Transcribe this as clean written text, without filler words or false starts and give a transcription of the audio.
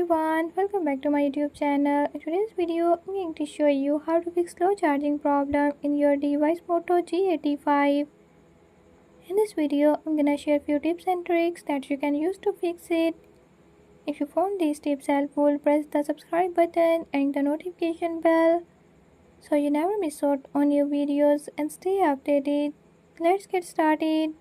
everyone, welcome back to my YouTube channel. In today's video, I'm going to show you how to fix slow charging problem in your device Moto G85. In this video, I'm gonna share few tips and tricks that you can use to fix it. If you found these tips helpful, press the subscribe button and the notification bell so you never miss out on new videos and stay updated. Let's get started.